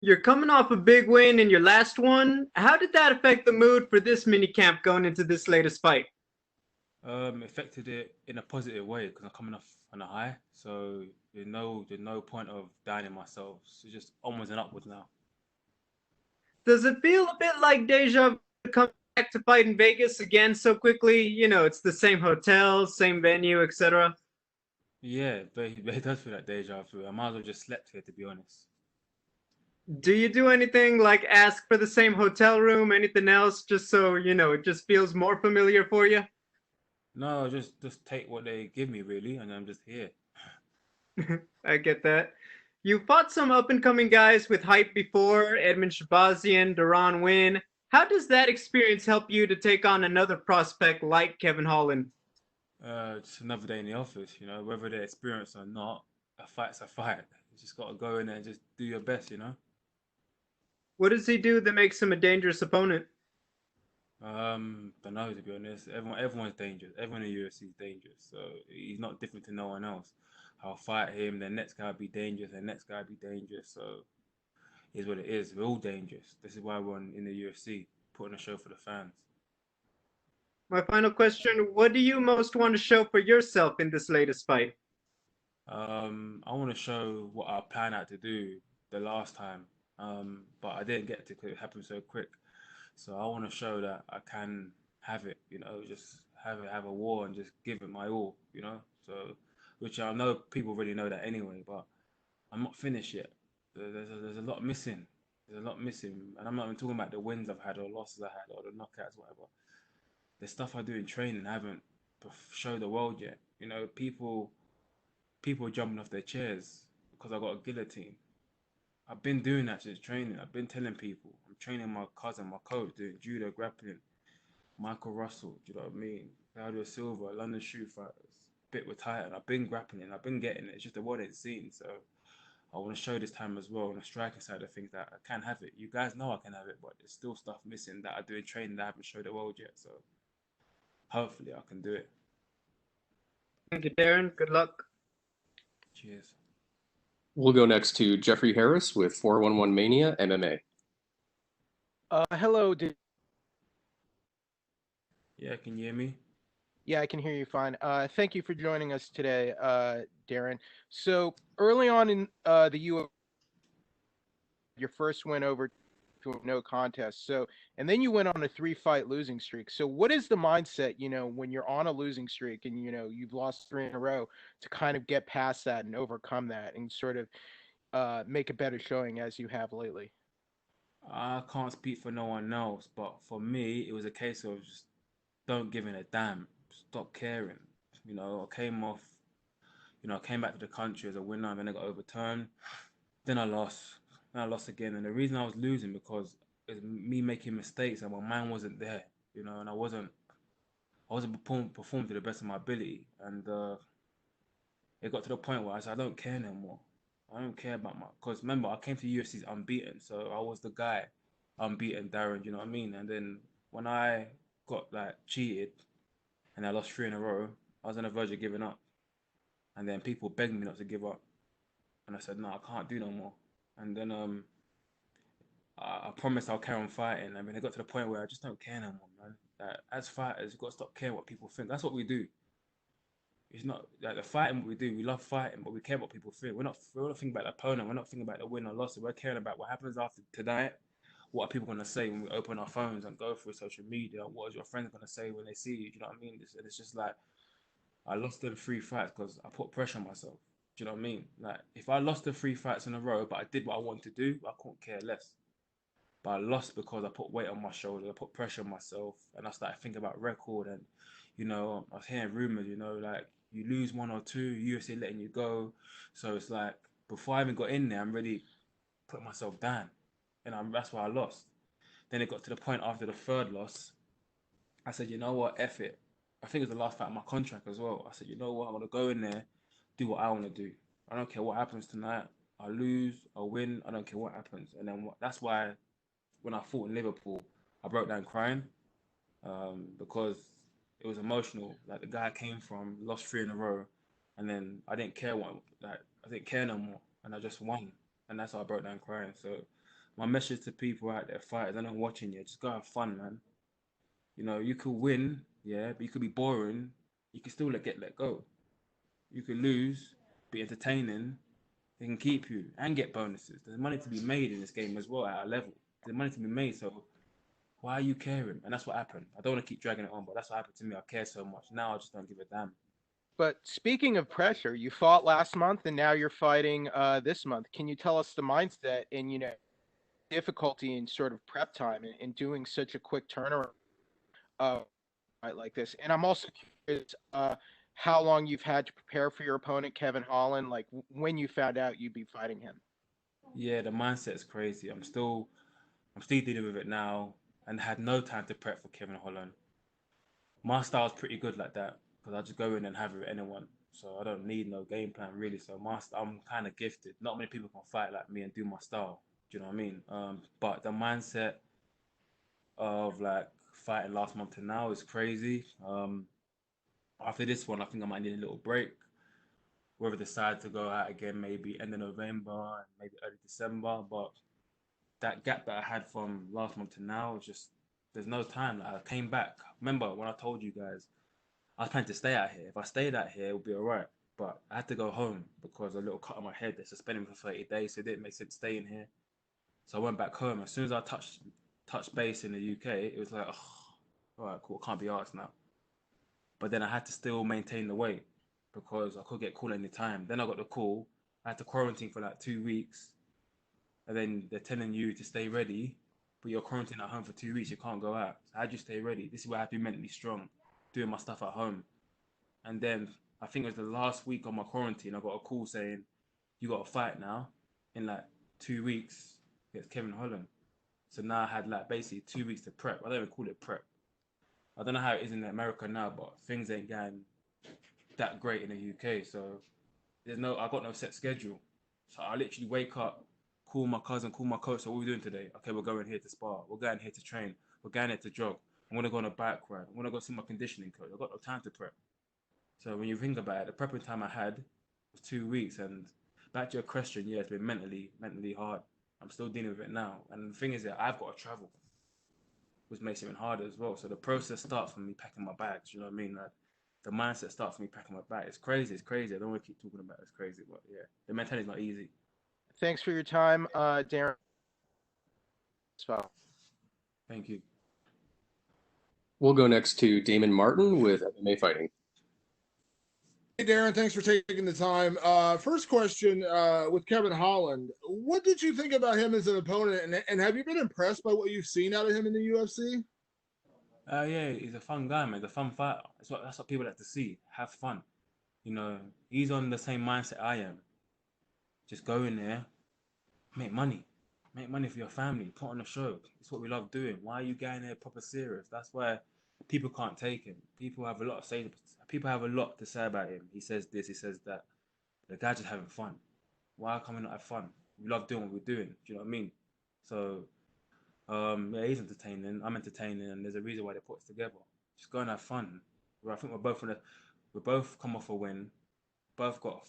You're coming off a big win in your last one. How did that affect the mood for this mini camp going into this latest fight? Affected it in a positive way because I'm coming off on a high, so there's no point of downing myself. So just onwards and upwards now. Does it feel a bit like deja vu to come back to fight in Vegas again so quickly? It's the same hotel, same venue, etc. Yeah, but it does feel like deja vu. I might as well just slept here to be honest. Do you do anything like ask for the same hotel room, anything else, just so, it just feels more familiar for you? No, just take what they give me really, and I'm just here. I get that. You fought some up and coming guys with hype before, Edmund Shabazian, Duran Win. How does that experience help you to take on another prospect like Kevin Holland? Just another day in the office, whether they're experienced or not. A fight's a fight. You just gotta go in there and just do your best. What does he do that makes him a dangerous opponent? Don't know to be honest. Everyone's dangerous. Everyone in the UFC is dangerous. So he's not different to no one else. I'll fight him. The next guy be dangerous. The next guy be dangerous. So it is what it is. We're all dangerous. This is why we're in the UFC, putting a show for the fans. My final question, what do you most want to show for yourself in this latest fight? I want to show what I planned out to do the last time. But I didn't get to because it happened so quick. So I want to show that I can have it, just have a war and just give it my all. So, which I know people already know that anyway, but I'm not finished yet. There's a lot missing. There's a lot missing, and I'm not even talking about the wins I've had or losses I had or the knockouts, whatever. The stuff I do in training, I haven't showed the world yet. People are jumping off their chairs because I got a guillotine. I've been doing that since training. I've been telling people. I'm training my cousin, my coach, doing judo, grappling. Michael Russell, do you know what I mean? Claudio Silva, London Shoot Fighters, bit with Titan. I've been grappling. I've been getting it. It's just the world ain't seen. So I want to show this time as well on the striking side of things that I can have it. You guys know I can have it, but there's still stuff missing that I do in training that I haven't showed the world yet. So hopefully I can do it. Thank you, Darren. Good luck. Cheers. We'll go next to Jeffrey Harris with 411 Mania MMA. Hello. Yeah, can you hear me? Yeah, I can hear you fine. Thank you for joining us today, Darren. So early on in the UFC, your first win over to a no contest. So and then you went on a three-fight losing streak. So what is the mindset, when you're on a losing streak and you've lost three in a row to kind of get past that and overcome that and sort of make a better showing as you have lately? I can't speak for no one else, but for me, it was a case of just don't giving a damn, stop caring. I came off, I came back to the country as a winner and then I got overturned. Then I lost. Then I lost again. And the reason I was losing because it's me making mistakes and my mind wasn't there, and I wasn't performing to the best of my ability. And it got to the point where I said, I don't care no more. I don't care about because remember, I came to UFC's unbeaten. So I was the guy, unbeaten Darren, you know what I mean? And then when I got like cheated and I lost three in a row, I was on the verge of giving up. And then people begged me not to give up. And I said, no, I can't do no more. And then I promised I'll carry on fighting. I mean, it got to the point where I just don't care no more, man. Like, as fighters, you've got to stop caring what people think. That's what we do. It's not like the fighting what we do. We love fighting, but we care what people think. We're not thinking about the opponent. We're not thinking about the win or loss. We're caring about what happens after tonight. What are people gonna say when we open our phones and go through social media? What is your friends gonna say when they see you? Do you know what I mean? It's just like I lost them three fights because I put pressure on myself. Do you know what I mean? Like if I lost the three fights in a row, but I did what I wanted to do, I couldn't care less. But I lost because I put weight on my shoulders, I put pressure on myself, and I started thinking about record. And I was hearing rumors, like you lose one or two, UFC letting you go. So it's like before I even got in there, I'm ready putting myself down, and that's why I lost. Then it got to the point after the third loss, I said, you know what, F it. I think it was the last fight of my contract as well. I said, you know what, I'm gonna go in there, do what I want to do. I don't care what happens tonight. I lose, I win. I don't care what happens. And then that's why when I fought in Liverpool, I broke down crying because it was emotional. Like the guy came from lost three in a row, and then I didn't care what I didn't care no more, and I just won, and that's how I broke down crying. So my message to people out there, fighters, and I'm watching you, just go have fun, man. You know, you could win, yeah, but you could be boring. You can still get let go. You could lose, be entertaining. They can keep you and get bonuses. There's money to be made in this game as well at our level. There's money to be made, so why are you caring? And that's what happened. I don't want to keep dragging it on, but that's what happened to me. I care so much. Now I just don't give a damn. But speaking of pressure, you fought last month and now you're fighting this month. Can you tell us the mindset and difficulty in sort of prep time and doing such a quick turnaround fight like this? And I'm also curious how long you've had to prepare for your opponent, Kevin Holland. Like when you found out you'd be fighting him. Yeah, the mindset's crazy. I'm still dealing with it now, and had no time to prep for Kevin Holland. My style's pretty good like that because I just go in and have it with anyone. So I don't need no game plan really. So I'm kind of gifted. Not many people can fight like me and do my style. Do you know what I mean? But the mindset of like fighting last month to now is crazy. After this one, I think I might need a little break. Whether decide to go out again, maybe end of November and maybe early December. But that gap that I had from last month to now is just there's no time. Like, I came back. Remember when I told you guys I was planning to stay out here. If I stayed out here, it would be alright. But I had to go home because a little cut on my head. They suspended me for 30 days, so it didn't make sense staying here. So I went back home. As soon as I touched base in the UK, it was like, oh, all right, cool. Can't be arsed now. But then I had to still maintain the weight because I could get called any time. Then I got the call. I had to quarantine for like 2 weeks, and then they're telling you to stay ready, but you're quarantined at home for 2 weeks. You can't go out. So how do you stay ready? This is where I have to be mentally strong, doing my stuff at home. And then I think it was the last week of my quarantine, I got a call saying, you got to fight now in like 2 weeks against Kevin Holland. So now I had like basically 2 weeks to prep. I don't even call it prep. I don't know how it is in America now, but things ain't going that great in the UK. So I got no set schedule. So I literally wake up, call my cousin, call my coach. So what are we doing today? Okay, we're going here to spar. We're going here to train. We're going here to jog. I'm gonna go on a bike ride. I'm gonna go see my conditioning coach. I've got no time to prep. So when you think about it, the prepping time I had was 2 weeks. And back to your question, yeah, it's been mentally hard. I'm still dealing with it now. And the thing is that I've got to travel, which makes it even harder as well. So the process starts from me packing my bags. You know what I mean? Like the mindset starts from me packing my bag. It's crazy. It's crazy. I don't want to keep talking about it. It's crazy, but yeah, the mentality's not easy. Thanks for your time, Darren. Thank you. We'll go next to Damon Martin with MMA Fighting. Hey, Darren, thanks for taking the time. First question with Kevin Holland. What did you think about him as an opponent, and have you been impressed by what you've seen out of him in the UFC? Yeah, he's a fun guy, man. He's a fun fighter. That's what people like to see. Have fun. You know, he's on the same mindset I am. Just go in there, make money. Make money for your family. Put on a show. It's what we love doing. Why are you going there proper serious? That's why people can't take him. People have a lot to say about him. He says this, he says that. The guy's just having fun. Why can't we not have fun? We love doing what we're doing. Do you know what I mean? So, yeah, he's entertaining. I'm entertaining, and there's a reason why they put us together. Just go and have fun. I think we both come off a win. Both got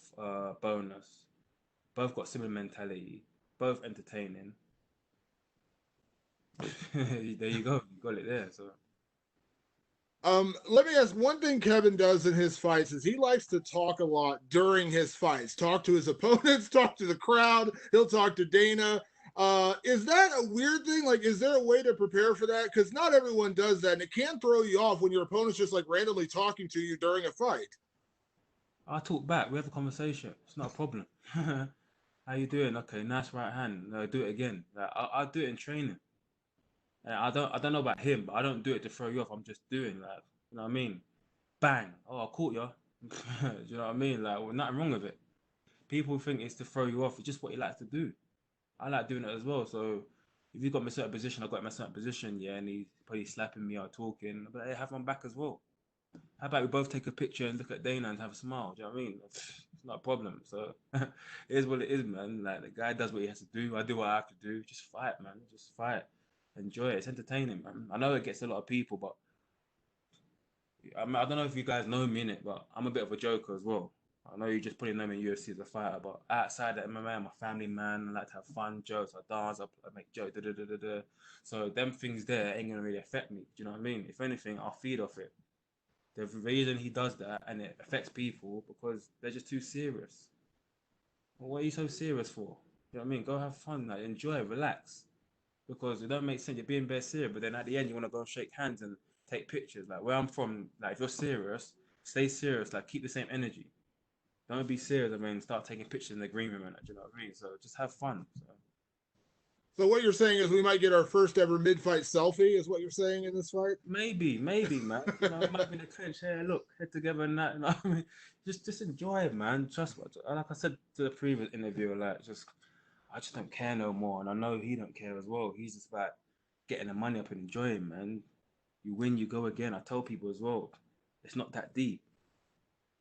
bonus. Both got similar mentality. Both entertaining. There you go. You got it there. So. Let me ask, one thing Kevin does in his fights is he likes to talk a lot during his fights. Talk to his opponents, talk to the crowd. He'll talk to Dana. Is that a weird thing? Like, is there a way to prepare for that? Because not everyone does that, and it can throw you off when your opponent's just like randomly talking to you during a fight. I talk back. We have a conversation. It's not a problem. How you doing? Okay, nice right hand. No, do it again. Like, I'll do it in training. And I don't know about him, but I don't do it to throw you off. I'm just doing like, you know what I mean? Bang. Oh, I caught you. Do you know what I mean? Like, well, nothing wrong with it. People think it's to throw you off. It's just what he likes to do. I like doing it as well. So if you got me in a certain position, I got him in a certain position, yeah, and he's probably slapping me or talking, but hey, have my back as well. How about we both take a picture and look at Dana and have a smile? Do you know what I mean? It's not a problem. So it is what it is, man. Like the guy does what he has to do. I do what I have to do. Just fight, man. Just fight. Enjoy it. It's entertaining, man. I know it gets a lot of people, but I don't know if you guys know me in it, but I'm a bit of a joker as well. I know you just put your name in UFC as a fighter, but outside of MMA, I'm a family man. I like to have fun, jokes, I dance, I make jokes, da da da da da. So them things there ain't gonna really affect me. Do you know what I mean? If anything, I'll feed off it. The reason he does that and it affects people because they're just too serious. Well, what are you so serious for? You know what I mean? Go have fun, like enjoy, relax. Because it don't make sense. You're being very serious, but then at the end you want to go and shake hands and take pictures. Like where I'm from, like if you're serious, stay serious. Like keep the same energy. Don't be serious. I mean, start taking pictures in the green room and that. Do you know what I mean? So just have fun. So So what you're saying is we might get our first ever mid-fight selfie, is what you're saying in this fight? maybe, man. You know, it might be in the clinch. Hey, look, head together and that. You know what I mean? Just enjoy it, man. Trust what. Like I said to the previous interview, like I just don't care no more, and I know he don't care as well. He's just about getting the money up and enjoying, man. You win, you go again. I tell people as well, it's not that deep.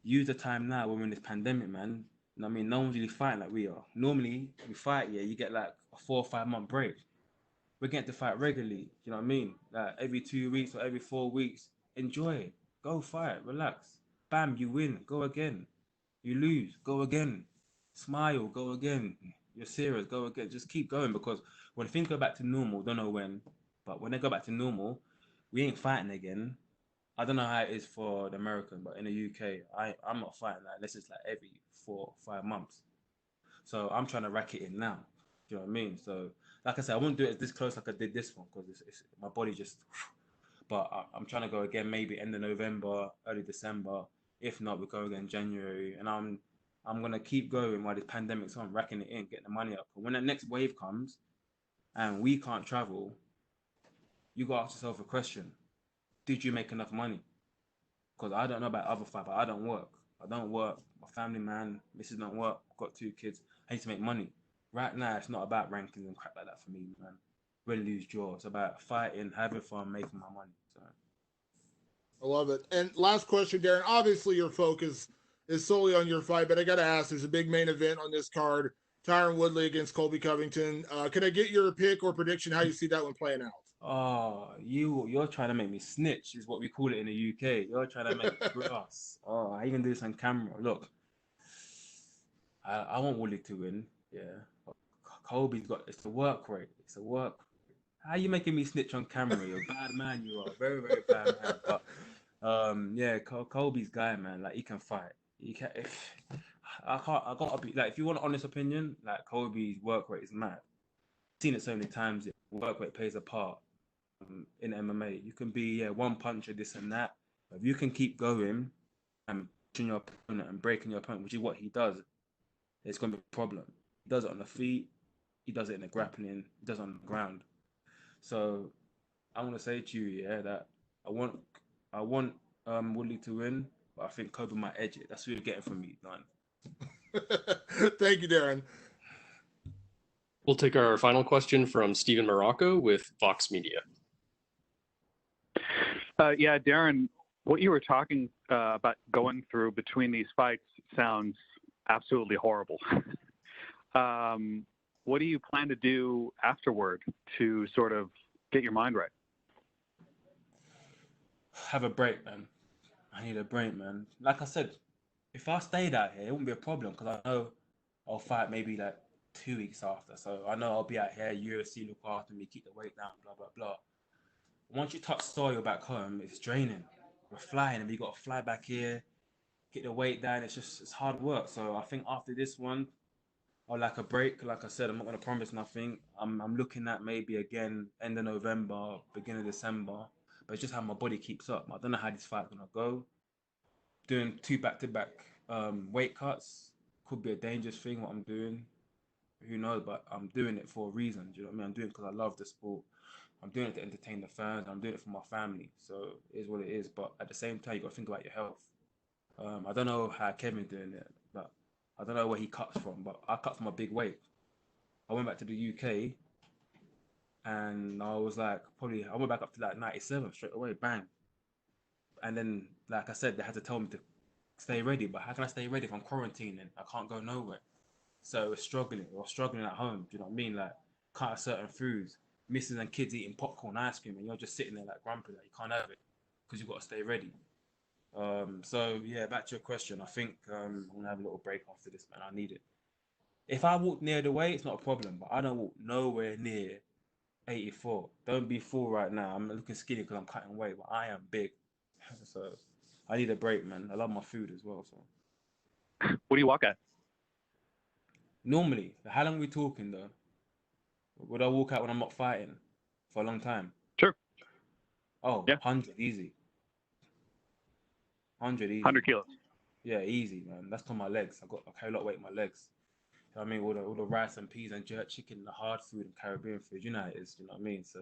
Use the time now when we're in this pandemic, man. You know what I mean? No one's really fighting like we are. Normally, we fight, yeah, you get like a 4 or 5 month break. We're getting to fight regularly. You know what I mean? Like every 2 weeks or every 4 weeks. Enjoy it. Go fight. Relax. Bam, you win. Go again. You lose. Go again. Smile. Go again. You're serious. Go again. Just keep going because when things go back to normal, don't know when, but when they go back to normal, we ain't fighting again. I don't know how it is for the American, but in the UK, I'm not fighting that unless it's like every 4 or 5 months. So I'm trying to rack it in now. Do you know what I mean? So like I said, I won't do it this close like I did this one because it's my body just. But I'm trying to go again maybe end of November, early December. If not, we go again January, and I'm gonna keep going while this pandemic's on, racking it in, getting the money up. But when the next wave comes and we can't travel, you gotta ask yourself a question: did you make enough money? Because I don't know about other fight, but I don't work. I don't work. My family man, missus don't work. I've got 2 kids. I need to make money. Right now, it's not about rankings and crap like that for me, man. Win, lose, draw. It's about fighting, having fun, making my money. So I love it. And last question, Darren. Obviously, your focus is solely on your fight, but I got to ask: there's a big main event on this card. Tyron Woodley against Colby Covington. Can I get your pick or prediction how you see that one playing out? oh, you're trying to make me snitch, is what we call it in the UK. You're trying to make me grass. Oh, how you gonna do this on camera? Look, I want Woodley to win. Yeah. Kobe's got it's the work rate. It's a work. How you making me snitch on camera? You're a bad man. You are a very, very bad man. But yeah, Kobe's guy, man. Like he can fight. He can. If, I can't. I gotta be like. If you want an honest opinion, like Kobe's work rate is mad. Seen it so many times. Yeah, work rate plays a part in MMA. You can be one puncher, this and that. But if you can keep going and pushing your opponent and breaking your opponent, which is what he does, it's gonna be a problem. He does it on the feet. He does it in the grappling. He does it on the ground. So I want to say to you, yeah, that I want Woodley to win, but I think Kobe might edge it. That's what you're getting from me, man. Thank you, Darren. We'll take our final question from Stephen Morocco with Vox Media. Yeah, Darren, what you were talking about going through between these fights sounds absolutely horrible. What do you plan to do afterward to sort of get your mind right? Have a break, man. I need a break, man. Like I said, if I stayed out here, it wouldn't be a problem because I know I'll fight maybe like 2 weeks after. So I know I'll be out here, UFC look after me, keep the weight down, blah, blah, blah. Once you touch soil back home, it's draining. We're flying and we got to fly back here, get the weight down. It's hard work. So I think after this one, I'll like a break. Like I said, I'm not going to promise nothing. I'm looking at maybe again, end of November, beginning of December. But it's just how my body keeps up. I don't know how this fight's going to go. Doing 2 back-to-back weight cuts could be a dangerous thing, what I'm doing. Who knows? But I'm doing it for a reason. Do you know what I mean? I'm doing it because I love the sport. I'm doing it to entertain the fans. I'm doing it for my family. So it is what it is. But at the same time, you got to think about your health. I don't know how Kevin's doing it, but I don't know where he cuts from. But I cut from a big weight. I went back to the UK and I was like, I went back up to like 97 straight away, bang. And then, like I said, they had to tell me to stay ready. But how can I stay ready if I'm quarantining? I can't go nowhere. So we're struggling. We're struggling at home. Do you know what I mean? Like, can't have certain foods. Misses and kids eating popcorn, ice cream, and you're just sitting there like grumpy, like you can't have it because you've got to stay ready. So yeah, back to your question. I think I'm gonna have a little break after this, man. I need it. If I walk near the weight, it's not a problem, but I don't walk nowhere near 84. Don't be fool right now. I'm looking skinny because I'm cutting weight, but I am big. So I need a break, man. I love my food as well. So What do you walk at? normally, how long are we talking though? Would I walk out when I'm not fighting for a long time? Sure. Oh, Yeah. 100 easy. 100 easy. 100 kilos. Yeah, easy, man. That's on my legs. I carry a lot of weight in my legs. You know what I mean? All the rice and peas and jerk chicken, the hard food and Caribbean food. You know how it is. You know what I mean? So